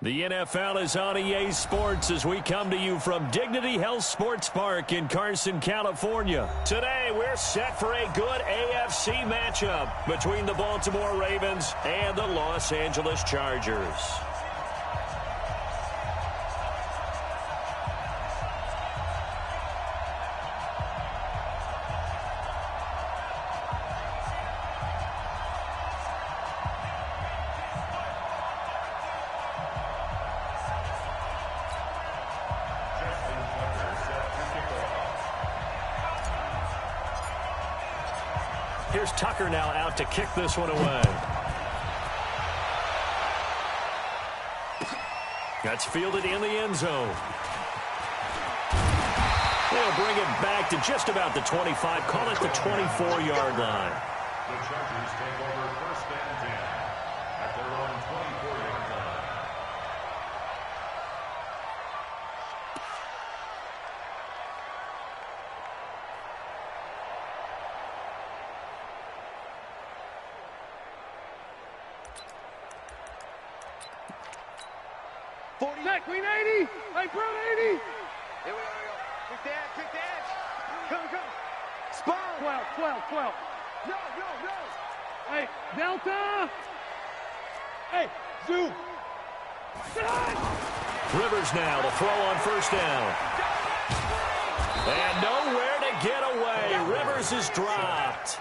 The NFL is on EA Sports as we come to you from Dignity Health Sports Park in Carson, California. Today, we're set for a good AFC matchup between the Baltimore Ravens and the Los Angeles Chargers. Here's Tucker now out to kick this one away. That's fielded in the end zone. They'll bring it back to just about the 25. Call it the 24-yard line. The Chargers take over first and 10 at their own 24-yard line. Queen 80! Hey, bro, 80! Here we go. Kick that. Go. Spawn! 12. No. Hey, Delta! Hey, zoom! Rivers now to throw on first down. And nowhere to get away. Rivers is dropped.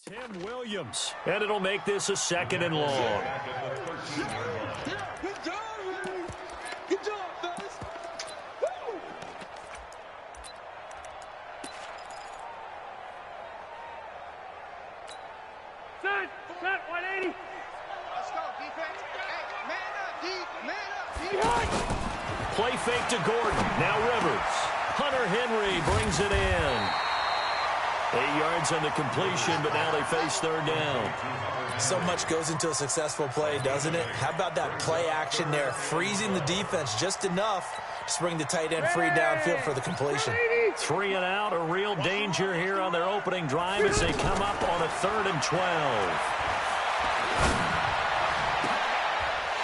Tim Williams. And it'll make this a 2nd and long. Good job, man. Good job, fellas. Woo! Set, 180. Let's go, defense. Hey, man up, Play fake to Gordon. Now Rivers. Hunter Henry brings it in. 8 yards on the completion, but now they face 3rd down. So much goes into a successful play, doesn't it? How about that play action there, freezing the defense just enough to bring the tight end free downfield for the completion. 3 and out, a real danger here on their opening drive as they come up on a 3rd and 12.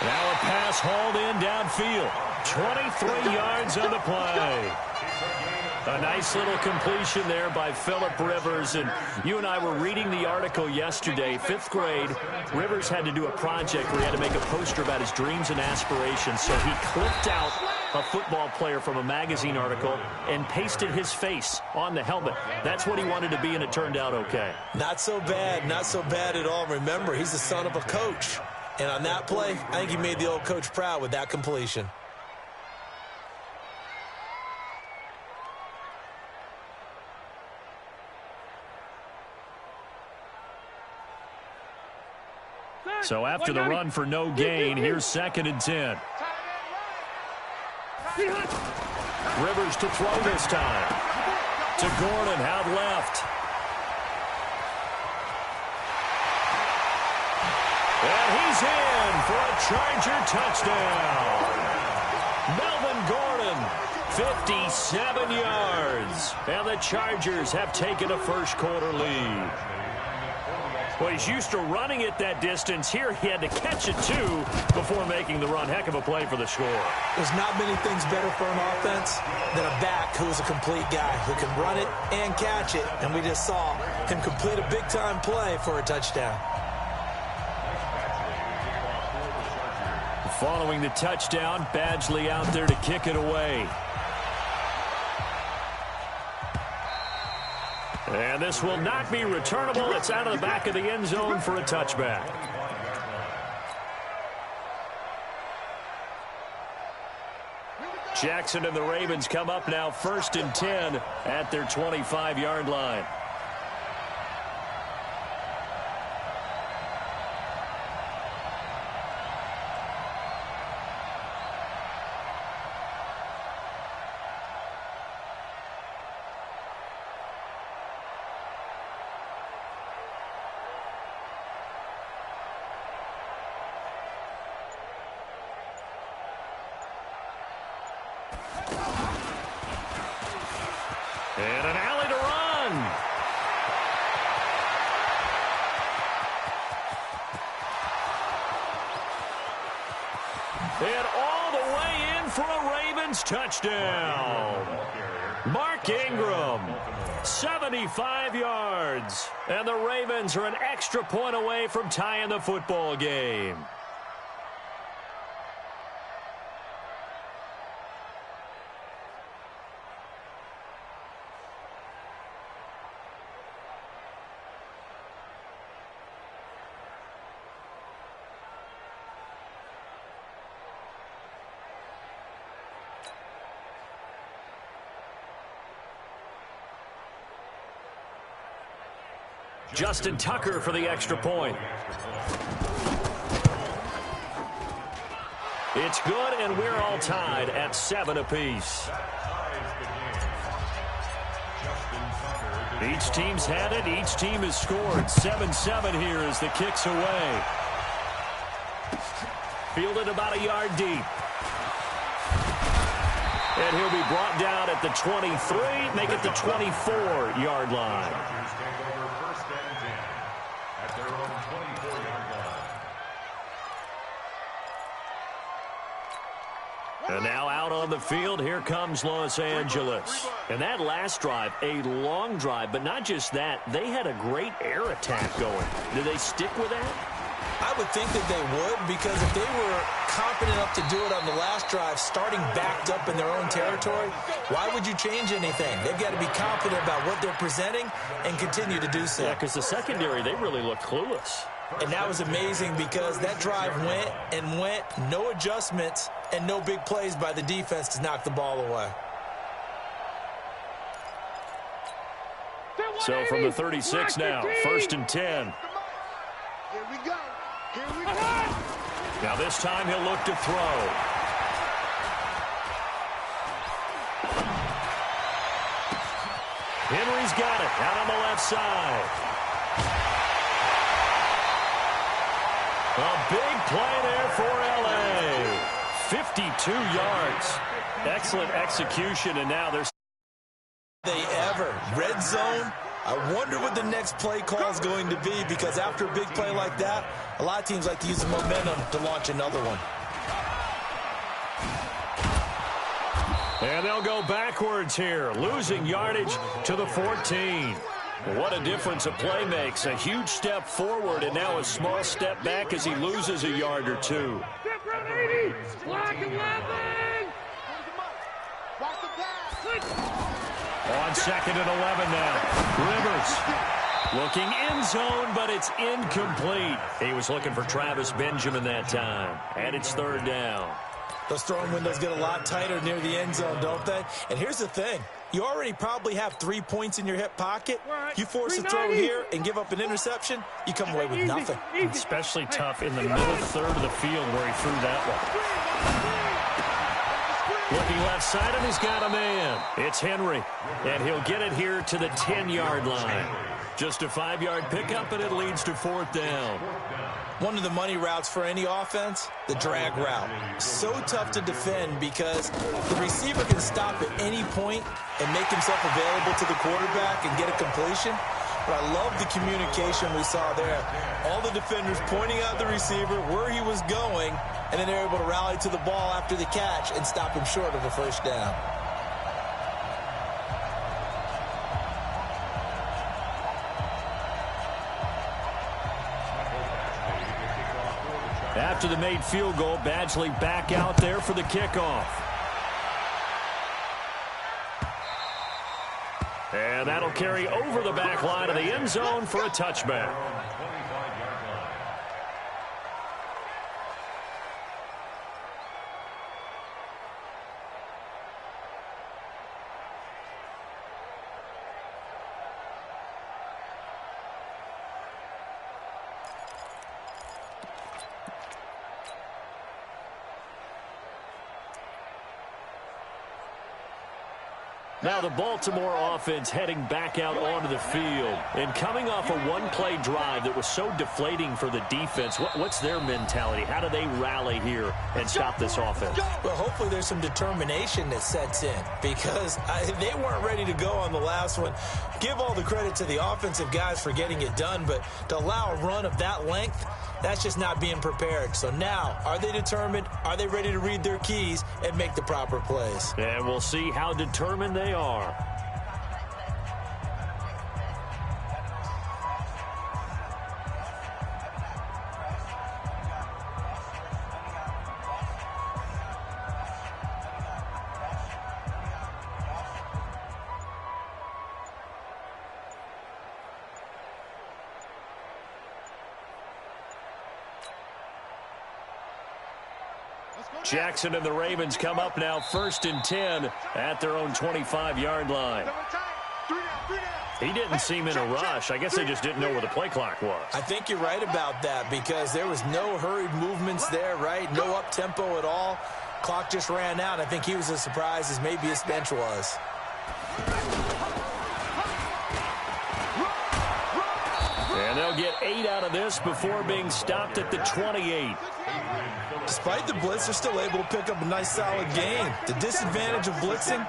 Now a pass hauled in downfield. 23 yards on the play. A nice little completion there by Phillip Rivers. And you and I were reading the article yesterday, 5th grade. Rivers had to do a project where he had to make a poster about his dreams and aspirations. So he clipped out a football player from a magazine article and pasted his face on the helmet. That's what he wanted to be, and it turned out okay. Not so bad at all. Remember, he's the son of a coach. And on that play, I think he made the old coach proud with that completion. So after the run for no gain, here's 2nd and 10. Rivers to throw this time. To Gordon, out left. And he's in for a Charger touchdown. Melvin Gordon, 57 yards. And the Chargers have taken a first-quarter lead. Well, he's used to running it that distance. Here he had to catch it, too, before making the run. Heck of a play for the score. There's not many things better for an offense than a back who is a complete guy who can run it and catch it. And we just saw him complete a big-time play for a touchdown. Following the touchdown, Badgley out there to kick it away. And this will not be returnable. It's out of the back of the end zone for a touchback. Jackson and the Ravens come up now 1st and 10 at their 25-yard line. And an alley to run. And all the way in for a Ravens touchdown. Mark Ingram, 75 yards. And the Ravens are an extra point away from tying the football game. Justin Tucker for the extra point. It's good, and we're all tied at 7 apiece. Each team's had it. Each team has scored. 7-7 here as the kick's away. Fielded about a yard deep. And he'll be brought down at the 23, make it the 24-yard line. And now out on the field, here comes Los Angeles. And that last drive, a long drive, but not just that, they had a great air attack going. Do they stick with that? I would think that they would, because if they were confident enough to do it on the last drive, starting backed up in their own territory, why would you change anything? They've got to be confident about what they're presenting and continue to do so. Yeah, because the secondary, they really looked clueless. And that was amazing because that drive went and went, no adjustments and no big plays by the defense to knock the ball away. So from the 36 now, 1st and 10. Here we go. Here we go. Now this time he'll look to throw. Henry's got it out on the left side. A big play there for L.A. 52 yards. Excellent execution, and now there's... They ever. Red zone. I wonder what the next play call is going to be, because after a big play like that, a lot of teams like to use the momentum to launch another one. And they'll go backwards here, losing yardage to the 14. What a difference a play makes. A huge step forward and now a small step back as he loses a yard or two. Block 11. On 2nd and 11 now. Rivers looking end zone, but it's incomplete. He was looking for Travis Benjamin that time. And it's 3rd down. Those throwing windows get a lot tighter near the end zone, don't they? And here's the thing. You already probably have 3 points in your hip pocket. You force a throw here and give up an interception, you come away with nothing. Especially tough in the middle third of the field where he threw that one. Looking left side, and he's got a man. It's Henry, and he'll get it here to the 10-yard line. Just a 5-yard pickup, and it leads to 4th down. One of the money routes for any offense, the drag route. So tough to defend because the receiver can stop at any point and make himself available to the quarterback and get a completion. But I love the communication we saw there. All the defenders pointing out the receiver, where he was going, and then they're able to rally to the ball after the catch and stop him short of a 1st down. After the made field goal, Badgley back out there for the kickoff. And And that'll carry over the back line of the end zone for a touchback. Now the Baltimore offense heading back out onto the field. And coming off a one-play drive that was so deflating for the defense, what's their mentality? How do they rally here and stop this offense? Well, hopefully there's some determination that sets in because they weren't ready to go on the last one. Give all the credit to the offensive guys for getting it done, but to allow a run of that length, that's just not being prepared. So now, are they determined? Are they ready to read their keys and make the proper plays? And we'll see how determined they are. Jackson and the Ravens come up now 1st and 10 at their own 25-yard line. He didn't seem in a rush. I guess they just didn't know where the play clock was. I think you're right about that because there was no hurried movements there, right? No up-tempo at all. Clock just ran out. I think he was as surprised as maybe his bench was. And they'll get 8 out of this before being stopped at the 28. Despite the blitz, they're still able to pick up a nice, solid gain. The disadvantage of blitzing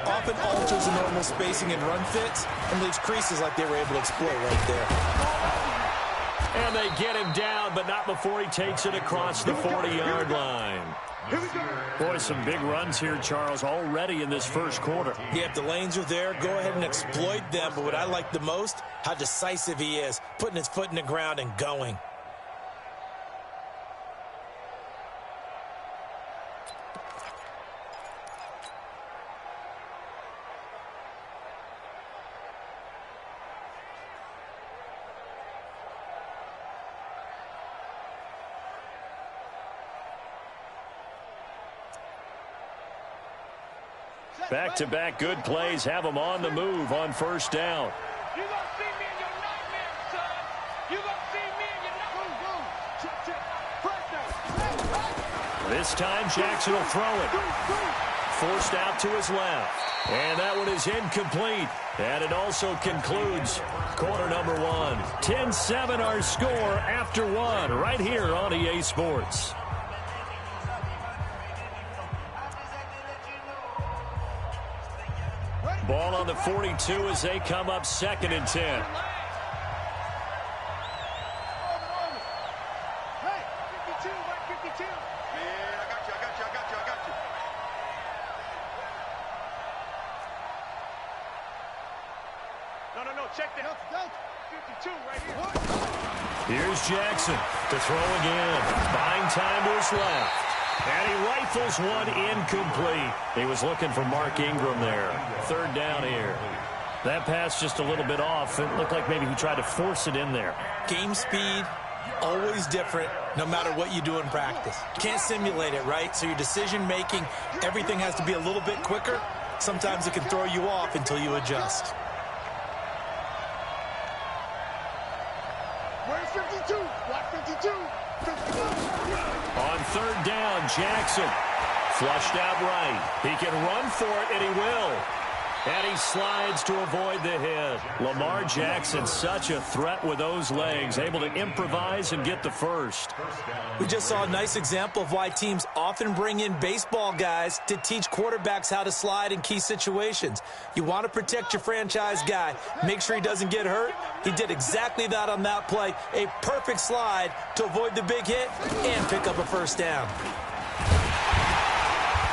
often alters the normal spacing and run fits and leaves creases like they were able to exploit right there. And they get him down, but not before he takes it across the 40-yard line. Boy, some big runs here, Charles, already in this first quarter. Yeah, if the lanes are there, go ahead and exploit them. But what I like the most, how decisive he is, putting his foot in the ground and going. Back-to-back good plays have them on the move on first down. You gonna see me in your nightmares, son. You gonna see me in your nightmares. This time Jackson will throw it. Forced out to his left. And that one is incomplete. And it also concludes quarter number 1. 10-7 our score after 1 right here on EA Sports. Ball on the 42 as they come up 2nd and 10. Hey, 52, 152. Yeah, I got you. No, check that. 52 right here. Here's Jackson to throw again. Buying time to his left. And he rifles one incomplete. He was looking for Mark Ingram there. 3rd down here. That pass just a little bit off. It looked like maybe he tried to force it in there. Game speed, always different, no matter what you do in practice. Can't simulate it, right? So your decision-making, everything has to be a little bit quicker. Sometimes it can throw you off until you adjust. Where's 52? Block 52. 52. On 3rd down, Jackson flushed out right. He can run for it, and he will. And he slides to avoid the hit. Lamar Jackson, such a threat with those legs, able to improvise and get the first. We just saw a nice example of why teams often bring in baseball guys to teach quarterbacks how to slide in key situations. You want to protect your franchise guy. Make sure he doesn't get hurt. He did exactly that on that play. A perfect slide to avoid the big hit and pick up a first down.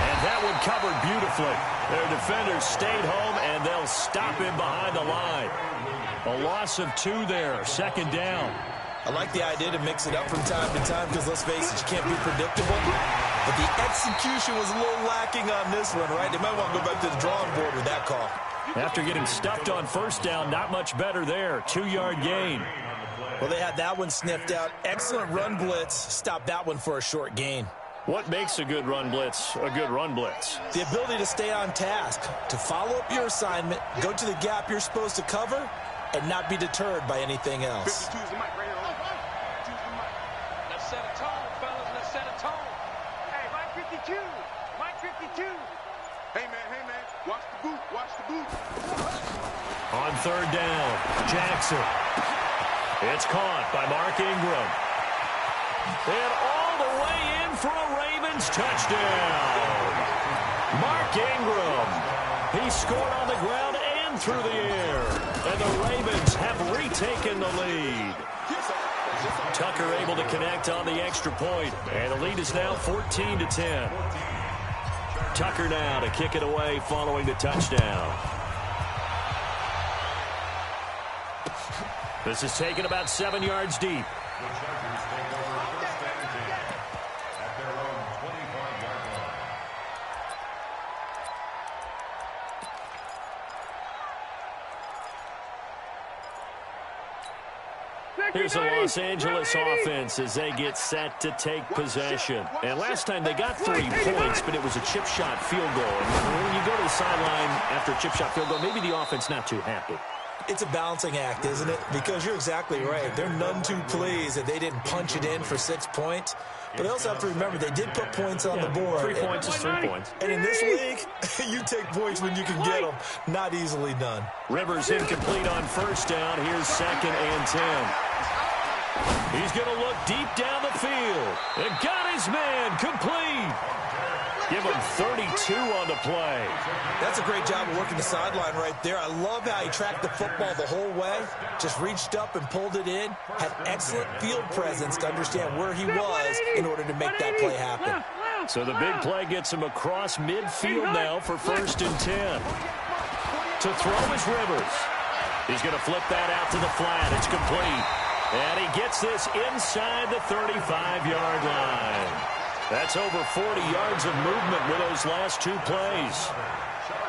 And that one covered beautifully. Their defenders stayed home, and they'll stop him behind the line. A loss of 2 there, 2nd down. I like the idea to mix it up from time to time because, let's face it, you can't be predictable. But the execution was a little lacking on this one, right? They might want to go back to the drawing board with that call. After getting stuffed on first down, not much better there. 2-yard gain. Well, they had that one sniffed out. Excellent run blitz. Stopped that one for a short gain. What makes a good run blitz a good run blitz? The ability to stay on task, to follow up your assignment, go to the gap you're supposed to cover, and not be deterred by anything else. Let's set a tone, fellas. Let's set a tone. Hey, Mike 52. Mike 52. Hey, man. Watch the boot. Watch the boot. On third down, Jackson. It's caught by Mark Ingram. And all the way in for a Ravens touchdown. Mark Ingram. He scored on the ground and through the air. And the Ravens have retaken the lead. Tucker able to connect on the extra point. And the lead is now 14-10. Tucker now to kick it away following the touchdown. This is taken about 7 yards deep. The Chargers take over first and 10 at their own 25-yard line. Here's the Los Angeles offense as they get set to take possession. And last time they got 3 points, but it was a chip shot field goal. And when you go to the sideline after a chip shot field goal, maybe the offense not too happy. It's a balancing act, isn't it? Because you're exactly right. They're none too pleased that they didn't punch it in for 6 points. But they also have to remember they did put points on the board. 3 points is 3 points. And in this league, you take points when you can get them. Not easily done. Rivers incomplete on first down. Here's 2nd and 10. He's going to look deep down the field. And got his man complete. Give him 32 on the play. That's a great job of working the sideline right there. I love how he tracked the football the whole way. Just reached up and pulled it in. Had excellent field presence to understand where he was in order to make that play happen. So the big play gets him across midfield now for 1st and 10. To throw is Rivers. He's going to flip that out to the flat. It's complete. And he gets this inside the 35-yard line. That's over 40 yards of movement with those last 2 plays.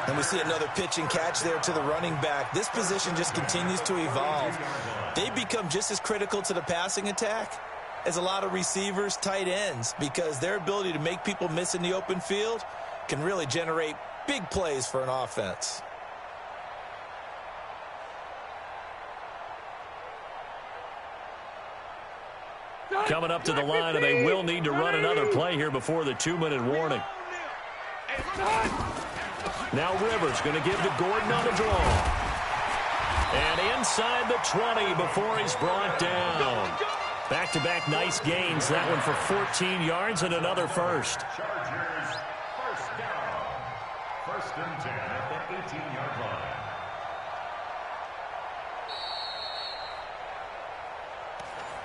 And we see another pitch and catch there to the running back. This position just continues to evolve. They become just as critical to the passing attack as a lot of receivers, tight ends, because their ability to make people miss in the open field can really generate big plays for an offense. Coming up to the line, and they will need to run another play here before the 2-minute warning. Now Rivers going to give to Gordon on the draw. And inside the 20 before he's brought down. Back-to-back nice gains. That one for 14 yards and another first. Chargers first down. 1st and 10 at the 18-yard line.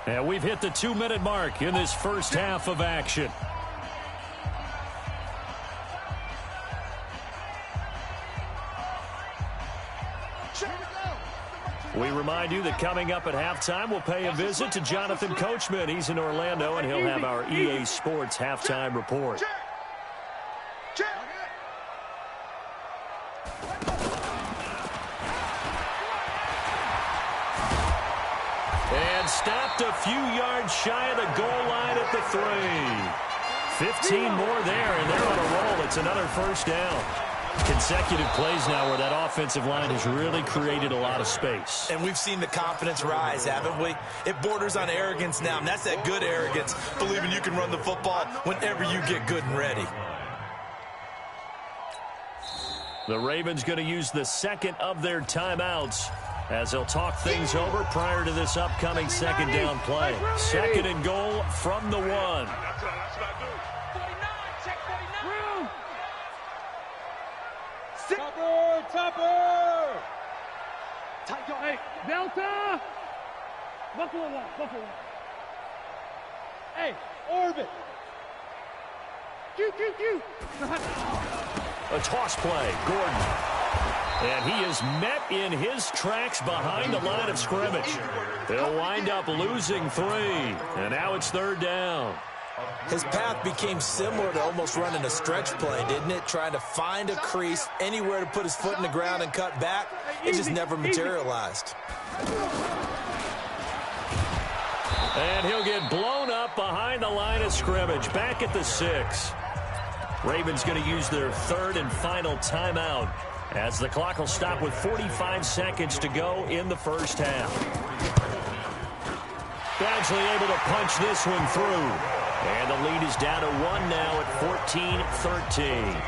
And we've hit the 2-minute mark in this first half of action. We remind you that coming up at halftime, we'll pay a visit to Jonathan Coachman. He's in Orlando, and he'll have our EA Sports halftime report. And stopped a few yards shy of the goal line at the 3. 15 more there, and they're on a roll. It's another first down. Consecutive plays now where that offensive line has really created a lot of space. And we've seen the confidence rise, haven't we? It borders on arrogance now, and that's that good arrogance, believing you can run the football whenever you get good and ready. The Ravens going to use the 2nd of their timeouts as they'll talk things over prior to this upcoming 2nd down play. 2nd and goal from the 1. That's what I do. 49, check 49. Topper! Hey, Delta! Buffalo one. Hey, Orbit! Q. A toss play, Gordon. And he is met in his tracks behind the line of scrimmage. They'll wind up losing 3. And now it's 3rd down. His path became similar to almost running a stretch play, didn't it? Trying to find a crease, anywhere to put his foot in the ground and cut back. It just never materialized. And he'll get blown up behind the line of scrimmage, back at the 6. Ravens going to use their third and final timeout as the clock will stop with 45 seconds to go in the first half. Badgley able to punch this one through. And the lead is down to 1 now at 14-13.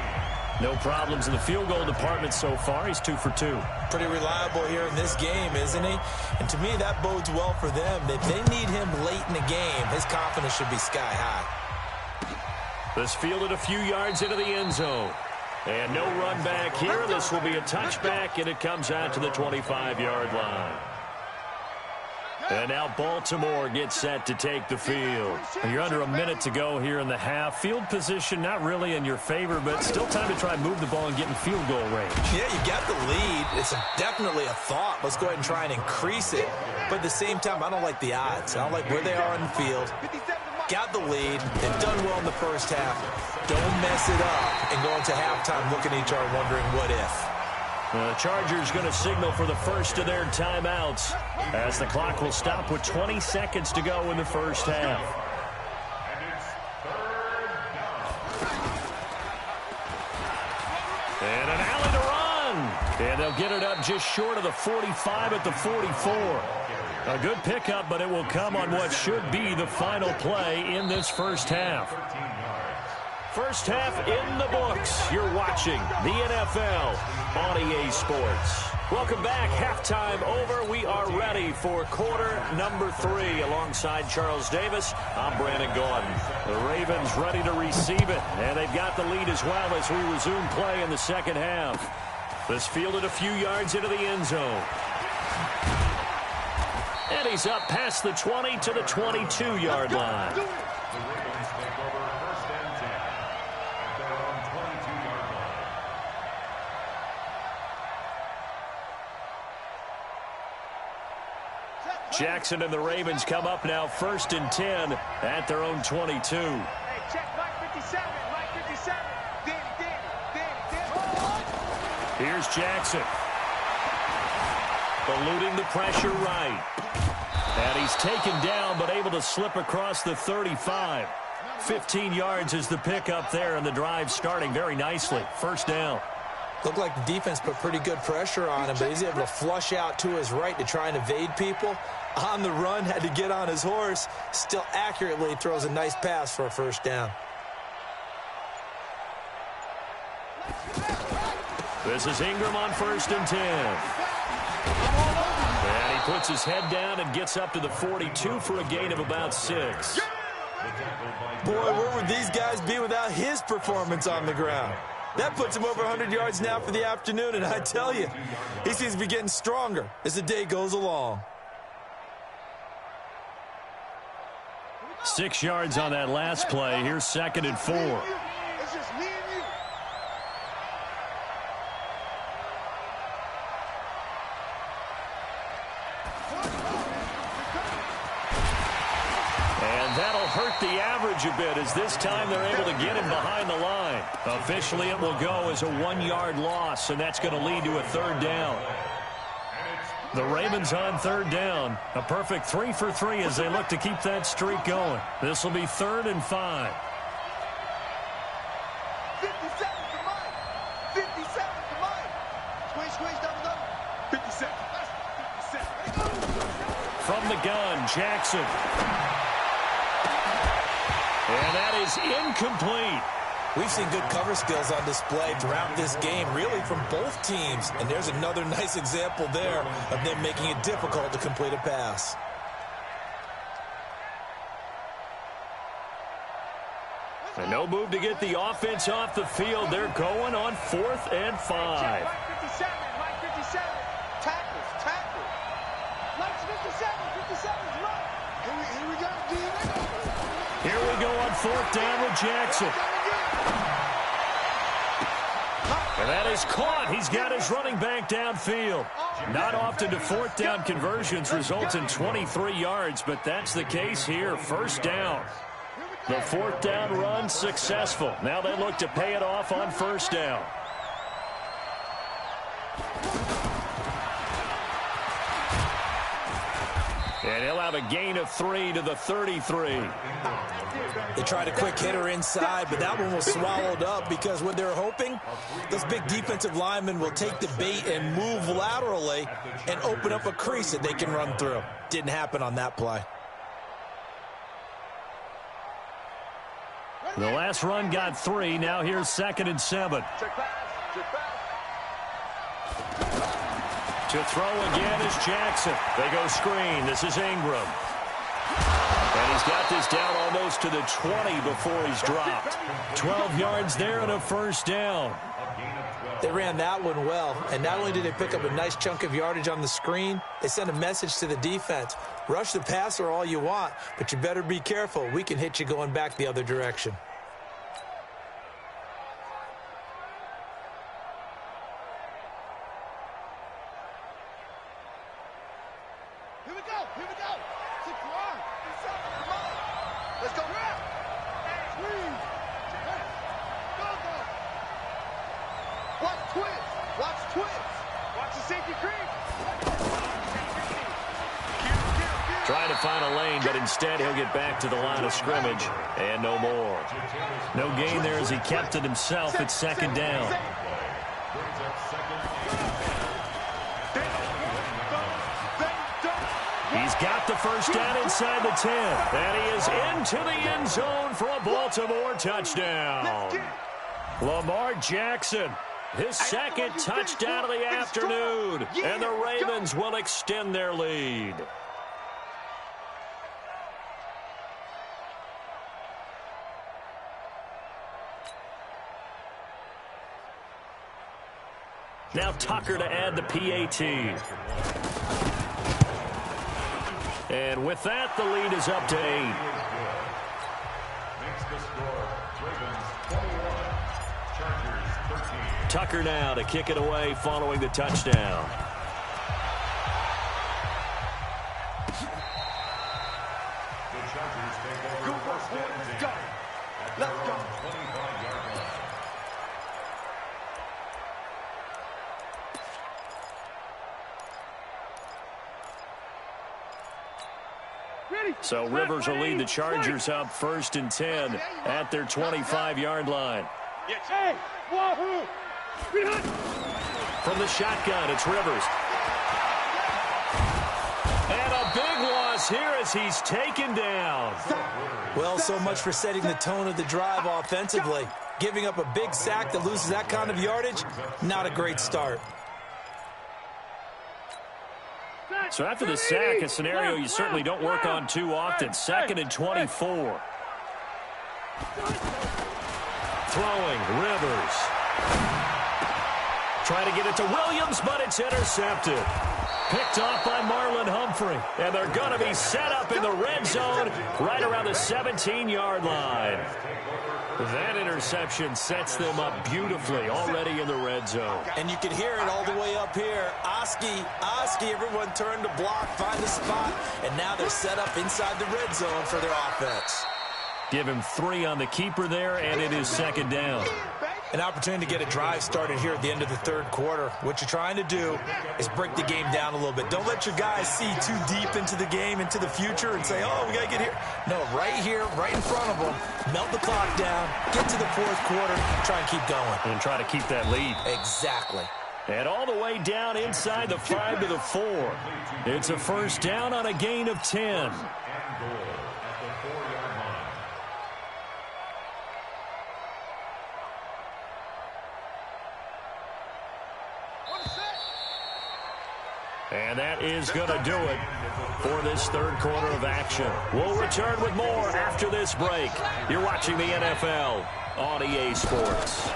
No problems in the field goal department so far. He's 2 for 2. Pretty reliable here in this game, isn't he? And to me, that bodes well for them. If they need him late in the game, his confidence should be sky high. This fielded a few yards into the end zone. And no run back here. This will be a touchback, and it comes out to the 25-yard line. And now Baltimore gets set to take the field. You're under a minute to go here in the half. Field position not really in your favor, but still time to try and move the ball and get in field goal range. Yeah, you got the lead. It's definitely a thought. Let's go ahead and try and increase it. But at the same time, I don't like the odds. I don't like where they are in the field. Got the lead. They've done well in the first half. Don't mess it up and go into halftime looking at each other wondering what if. The Chargers going to signal for the first of their timeouts as the clock will stop with 20 seconds to go in the first half. And an alley to run. And they'll get it up just short of the 45 at the 44. A good pickup, but it will come on what should be the final play in this first half. First half in the books. You're watching the NFL on EA Sports. Welcome back. Halftime over. We are ready for quarter number 3. Alongside Charles Davis, I'm Brandon Gordon. The Ravens ready to receive it, and they've got the lead as well as we resume play in the second half. This fielded a few yards into the end zone. And he's up past the 20 to the 22-yard line. Jackson and the Ravens come up now 1st and 10 at their own 22. Hey, check Mike 57, Mike 57. Here's Jackson. Eluding the pressure right. And he's taken down but able to slip across the 35. 15 yards is the pickup there, and the drive starting very nicely. First down. Looked like the defense put pretty good pressure on him, but he's able to flush out to his right to try and evade people. On the run, had to get on his horse. Still accurately throws a nice pass for a first down. This is Ingram on 1st and 10. And he puts his head down and gets up to the 42 for a gain of about 6. Boy, where would these guys be without his performance on the ground? That puts him over 100 yards now for the afternoon, and I tell you, he seems to be getting stronger as the day goes along. 6 yards on that last play. Here's 2nd and 4. It's just me and you. And that'll hurt the average a bit as this time they're able to get him behind the line. Officially, it will go as a 1-yard loss, and that's going to lead to a 3rd down. The Ravens on 3rd down. A perfect 3 for 3 as they look to keep that streak going. This will be 3rd and 5. 57 for Mike. 57 for Mike. Squish, double. 57. 57. From the gun, Jackson. And that is incomplete. We've seen good cover skills on display throughout this game, really from both teams. And there's another nice example there of them making it difficult to complete a pass. And no move to get the offense off the field. They're going on 4th and 5. Mike 57, Mike 57. Tackles. Mike 57's right. Here we go, D. Here we go on 4th down with Jackson. And that is caught. He's got his running back downfield. Not often do 4th down conversions result in 23 yards, but that's the case here. 1st down. The fourth down run successful. Now they look to pay it off on first down. And he'll have a gain of 3 to the 33. They tried a quick hitter inside, but that one was swallowed up because what they're hoping, those big defensive linemen will take the bait and move laterally and open up a crease that they can run through. Didn't happen on that play. The last run got 3. Now here's 2nd and 7. To throw again is Jackson. They go screen. This is Ingram. And he's got this down almost to the 20 before he's dropped. 12 yards there and a first down. They ran that one well, and not only did they pick up a nice chunk of yardage on the screen, they sent a message to the defense. Rush the passer all you want, but you better be careful. We can hit you going back the other direction. Trying to find a lane, but instead he'll get back to the line of scrimmage, and no more. No gain there as he kept it himself at 2nd down. He's got the first down inside the 10, and he is into the end zone for a Baltimore touchdown. Lamar Jackson, his 2nd touchdown of the afternoon, and the Ravens will extend their lead. Now Tucker to add the PAT. And with that, the lead is up to 8. Makes the score. Ravens 21, Chargers 13. Tucker now to kick it away following the touchdown. The Chargers take over first and 10. Let's go. 25-yard line. So Rivers will lead the Chargers up 1st and 10 at their 25-yard line. Hey, wahoo! From the shotgun, it's Rivers. And a big loss here as he's taken down. Well, so much for setting the tone of the drive offensively. Giving up a big sack that loses that kind of yardage, not a great start. So after the sack, a scenario you certainly don't work on too often. 2nd and 24. Throwing, Rivers. Trying to get it to Williams, but it's intercepted. Picked off by Marlon Humphrey. And they're going to be set up in the red zone right around the 17-yard line. That interception sets them up beautifully already in the red zone. And you can hear it all the way up here. Oski, everyone turned to block, find the spot, and now they're set up inside the red zone for their offense. Give him 3 on the keeper there, and it is 2nd down. An opportunity to get a drive started here at the end of the 3rd quarter. What you're trying to do is break the game down a little bit. Don't let your guys see too deep into the game, into the future, and say, oh, we got to get here. No, right here, right in front of them, melt the clock down, get to the 4th quarter, try and keep going. And try to keep that lead. Exactly. And all the way down inside the 5 to the 4. It's a first down on a gain of 10. And goal at the 4-yard line. And that is going to do it for this 3rd quarter of action. We'll return with more after this break. You're watching the NFL on EA Sports.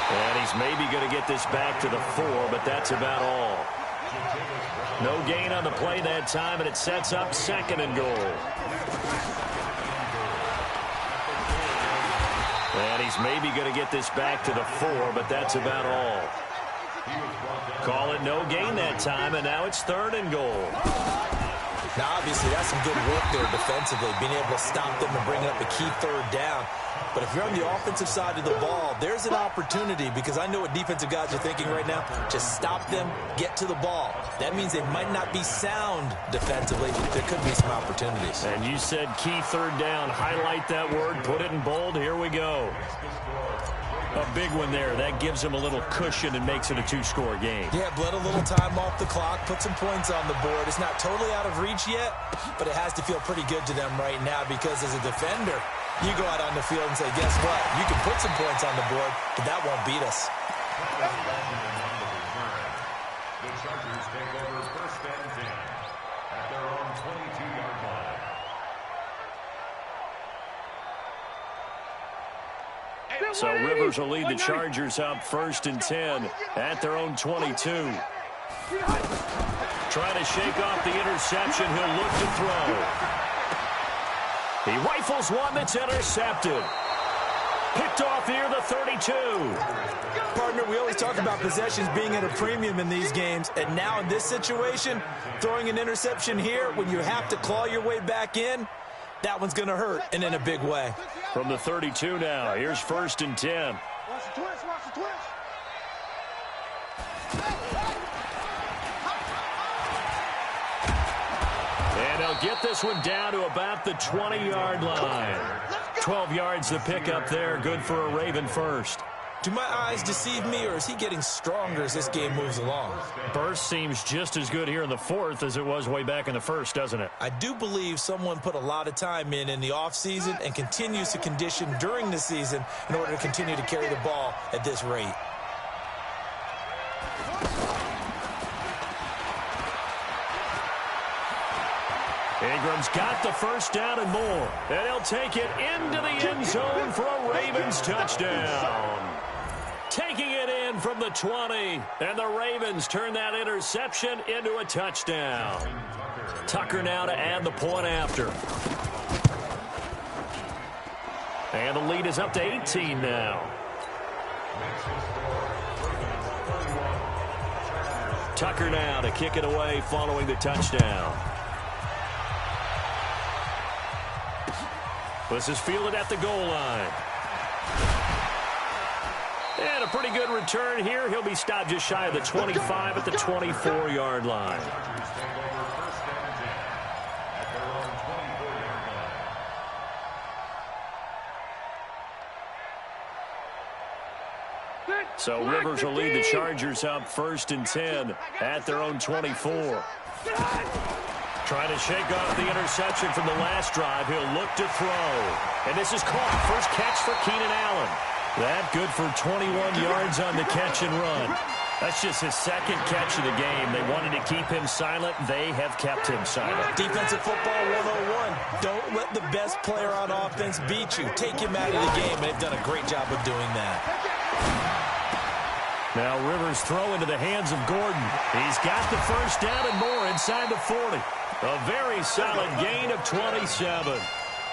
And he's maybe going to get this back to the 4, but that's about all. No gain on the play that time, and it sets up 2nd and goal. And he's maybe going to get this back to the 4, but that's about all. Call it no gain that time, and now it's 3rd and goal. obviously that's some good work there defensively, being able to stop them and bring up a key third down. But if you're on the offensive side of the ball, there's an opportunity, because I know what defensive guys are thinking right now. Just stop them, get to the ball. That means they might not be sound defensively. There could be some opportunities. And you said key third down. Highlight that word, put it in bold. Here we go. A big one there. That gives them a little cushion and makes it a two-score game. Yeah, bled a little time off the clock, put some points on the board. It's not totally out of reach yet, but it has to feel pretty good to them right now, because as a defender, you go out on the field and say, guess what? You can put some points on the board, but that won't beat us. The Chargers take over first and 10 at their own 22-yard line. So Rivers will lead the Chargers up first and 10 at their own 22. Trying to shake off the interception. He'll look to throw. He rifles one that's intercepted. Picked off here, the 32. Partner, we always talk about possessions being at a premium in these games, and now in this situation, throwing an interception here when you have to claw your way back in, that one's going to hurt, and in a big way. From the 32 now, here's first and 10. Watch the twist, watch the twist. And they'll get this one down to about the 20-yard line. 12 yards to pick up there. Good for a Raven first. Do my eyes deceive me, or is he getting stronger as this game moves along? Burst seems just as good here in the fourth as it was way back in the first, doesn't it? I do believe someone put a lot of time in the offseason and continues to condition during the season in order to continue to carry the ball at this rate. Ingram's got the first down and more. And he'll take it into the end zone for a Ravens touchdown. Taking it in from the 20. And the Ravens turn that interception into a touchdown. Tucker now to add the point after. And the lead is up to 18 now. Tucker now to kick it away following the touchdown. This is fielded at the goal line. And a pretty good return here. He'll be stopped just shy of the 25 at the 24-yard line. So Rivers will lead the Chargers up first and 10 at their own 24. Trying to shake off the interception from the last drive. He'll look to throw. And this is caught. First catch for Keenan Allen. That good for 21 yards on the catch and run. That's just his second catch of the game. They wanted to keep him silent. They have kept him silent. Defensive football 101. Don't let the best player on offense beat you. Take him out of the game. They've done a great job of doing that. Now Rivers throw into the hands of Gordon. He's got the first down and more inside the 40. A very solid gain of 27.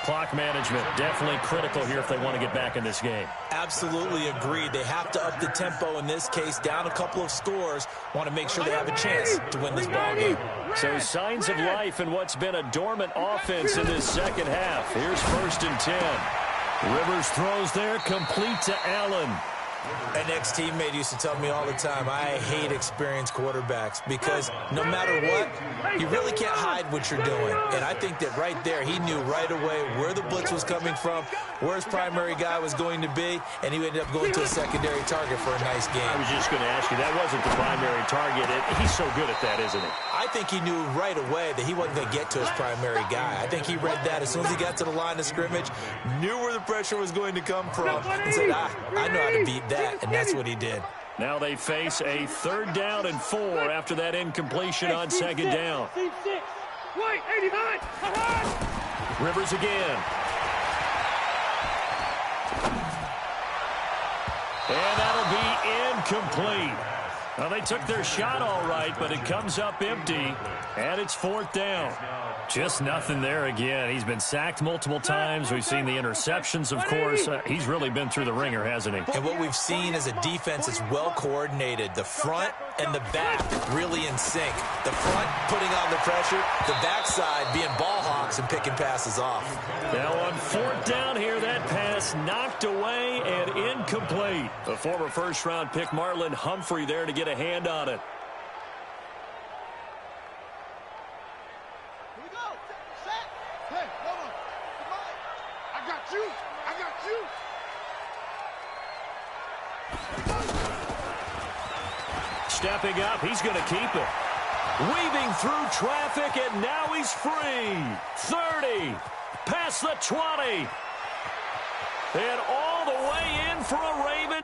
Clock management definitely critical here if they want to get back in this game. Absolutely agreed. They have to up the tempo in this case, down a couple of scores. Want to make sure they have a chance to win this ball game. So signs of life in what's been a dormant offense in this second half. Here's first and 10. Rivers throws there, complete to Allen. An ex-teammate used to tell me all the time, I hate experienced quarterbacks because no matter what, you really can't hide what you're doing. And I think that right there, he knew right away where the blitz was coming from, where his primary guy was going to be, and he ended up going to a secondary target for a nice game. I was just going to ask you, that wasn't the primary target. He's so good at that, isn't he? I think he knew right away that he wasn't going to get to his primary guy. I think he read that as soon as he got to the line of scrimmage, knew where the pressure was going to come from, and said, I know how to beat that, and that's what he did. Now they face a 3rd down and 4 after that incompletion on 2nd down. Rivers again. And that'll be incomplete. Well, they took their shot all right, but it comes up empty, and it's 4th down. Just nothing there again. He's been sacked multiple times. We've seen the interceptions, of course. He's really been through the ringer, hasn't he? And what we've seen is a defense that's well coordinated. The front and the back really in sync. The front putting on the pressure, the backside being ball hawks and picking passes off. Now on 4th down here, that pass knocked away and incomplete. The former first-round pick Marlon Humphrey there to get a hand on it. Here we go. Set. Hey, hold on. Come on. I got you. I got you. Stepping up, he's going to keep it. Weaving through traffic, and now he's free. 30, past the 20. And all the way in for a Ravens